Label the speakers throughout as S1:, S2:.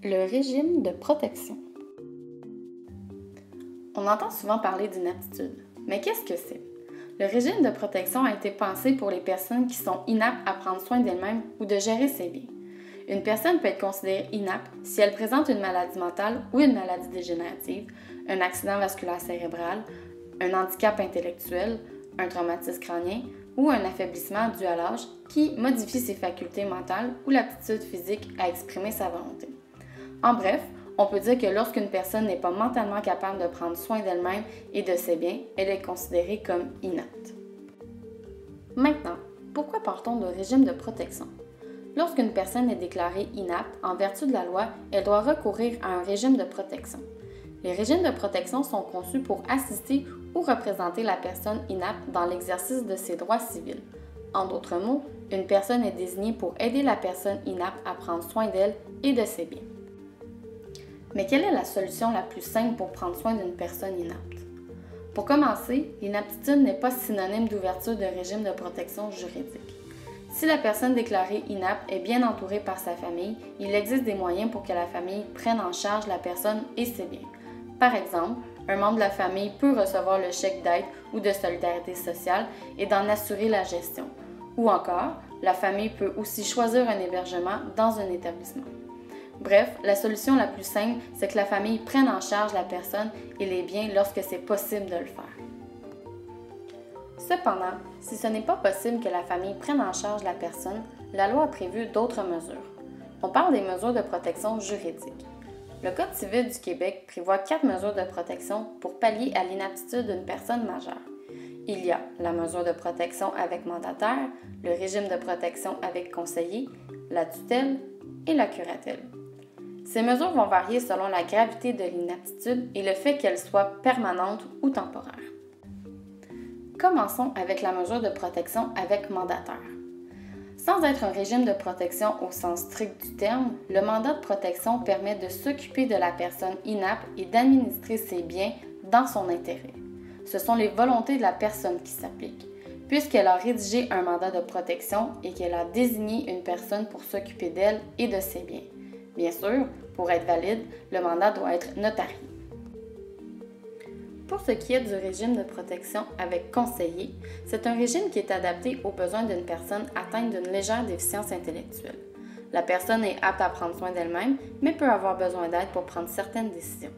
S1: Le régime de protection. On entend souvent parler d'inaptitude, mais qu'est-ce que c'est? Le régime de protection a été pensé pour les personnes qui sont inaptes à prendre soin d'elles-mêmes ou de gérer ses biens. Une personne peut être considérée inapte si elle présente une maladie mentale ou une maladie dégénérative, un accident vasculaire cérébral, un handicap intellectuel, un traumatisme crânien ou un affaiblissement dû à l'âge qui modifie ses facultés mentales ou l'aptitude physique à exprimer sa volonté. En bref, on peut dire que lorsqu'une personne n'est pas mentalement capable de prendre soin d'elle-même et de ses biens, elle est considérée comme inapte. Maintenant, pourquoi parle-t-on de régime de protection? Lorsqu'une personne est déclarée inapte, en vertu de la loi, elle doit recourir à un régime de protection. Les régimes de protection sont conçus pour assister ou représenter la personne inapte dans l'exercice de ses droits civils. En d'autres mots, une personne est désignée pour aider la personne inapte à prendre soin d'elle et de ses biens. Mais quelle est la solution la plus simple pour prendre soin d'une personne inapte? Pour commencer, l'inaptitude n'est pas synonyme d'ouverture de régime de protection juridique. Si la personne déclarée inapte est bien entourée par sa famille, il existe des moyens pour que la famille prenne en charge la personne et ses biens. Par exemple, un membre de la famille peut recevoir le chèque d'aide ou de solidarité sociale et d'en assurer la gestion. Ou encore, la famille peut aussi choisir un hébergement dans un établissement. Bref, la solution la plus simple, c'est que la famille prenne en charge la personne et les biens lorsque c'est possible de le faire. Cependant, si ce n'est pas possible que la famille prenne en charge la personne, la loi a prévu d'autres mesures. On parle des mesures de protection juridique. Le Code civil du Québec prévoit 4 mesures de protection pour pallier à l'inaptitude d'une personne majeure. Il y a la mesure de protection avec mandataire, le régime de protection avec conseiller, la tutelle et la curatelle. Ces mesures vont varier selon la gravité de l'inaptitude et le fait qu'elle soit permanente ou temporaire. Commençons avec la mesure de protection avec mandataire. Sans être un régime de protection au sens strict du terme, le mandat de protection permet de s'occuper de la personne inapte et d'administrer ses biens dans son intérêt. Ce sont les volontés de la personne qui s'appliquent, puisqu'elle a rédigé un mandat de protection et qu'elle a désigné une personne pour s'occuper d'elle et de ses biens. Bien sûr, pour être valide, le mandat doit être notarié. Pour ce qui est du régime de protection avec conseiller, c'est un régime qui est adapté aux besoins d'une personne atteinte d'une légère déficience intellectuelle. La personne est apte à prendre soin d'elle-même, mais peut avoir besoin d'aide pour prendre certaines décisions.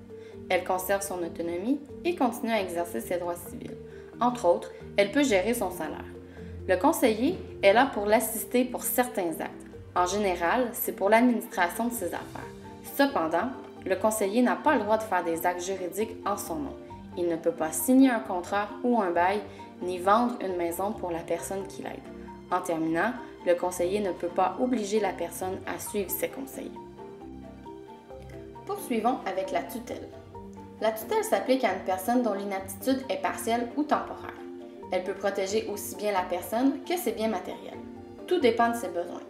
S1: Elle conserve son autonomie et continue à exercer ses droits civils. Entre autres, elle peut gérer son salaire. Le conseiller est là pour l'assister pour certains actes. En général, c'est pour l'administration de ses affaires. Cependant, le conseiller n'a pas le droit de faire des actes juridiques en son nom. Il ne peut pas signer un contrat ou un bail, ni vendre une maison pour la personne qui l'aide. En terminant, le conseiller ne peut pas obliger la personne à suivre ses conseils. Poursuivons avec la tutelle. La tutelle s'applique à une personne dont l'inaptitude est partielle ou temporaire. Elle peut protéger aussi bien la personne que ses biens matériels. Tout dépend de ses besoins.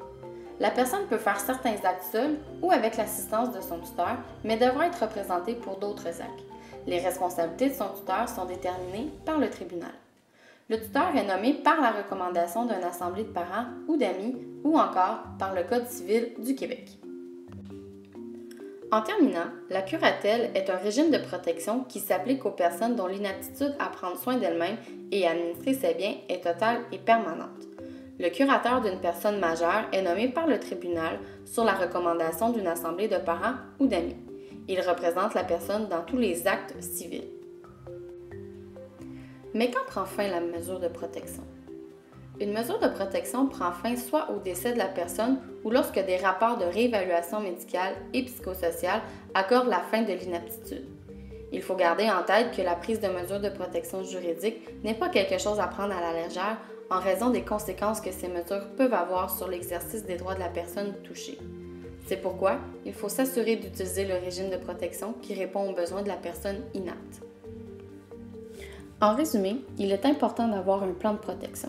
S1: La personne peut faire certains actes seule ou avec l'assistance de son tuteur, mais devra être représentée pour d'autres actes. Les responsabilités de son tuteur sont déterminées par le tribunal. Le tuteur est nommé par la recommandation d'une assemblée de parents ou d'amis ou encore par le Code civil du Québec. En terminant, la curatelle est un régime de protection qui s'applique aux personnes dont l'inaptitude à prendre soin d'elles-mêmes et à administrer ses biens est totale et permanente. Le curateur d'une personne majeure est nommé par le tribunal sur la recommandation d'une assemblée de parents ou d'amis. Il représente la personne dans tous les actes civils. Mais quand prend fin la mesure de protection? Une mesure de protection prend fin soit au décès de la personne ou lorsque des rapports de réévaluation médicale et psychosociale accordent la fin de l'inaptitude. Il faut garder en tête que la prise de mesures de protection juridique n'est pas quelque chose à prendre à la légère en raison des conséquences que ces mesures peuvent avoir sur l'exercice des droits de la personne touchée. C'est pourquoi il faut s'assurer d'utiliser le régime de protection qui répond aux besoins de la personne inapte. En résumé, il est important d'avoir un plan de protection.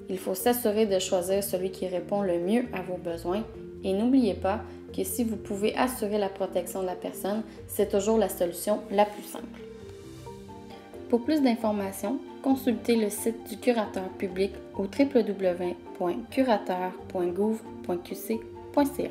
S1: Il faut s'assurer de choisir celui qui répond le mieux à vos besoins et n'oubliez pas que si vous pouvez assurer la protection de la personne, c'est toujours la solution la plus simple. Pour plus d'informations, consultez le site du curateur public au www.curateur.gouv.qc.ca.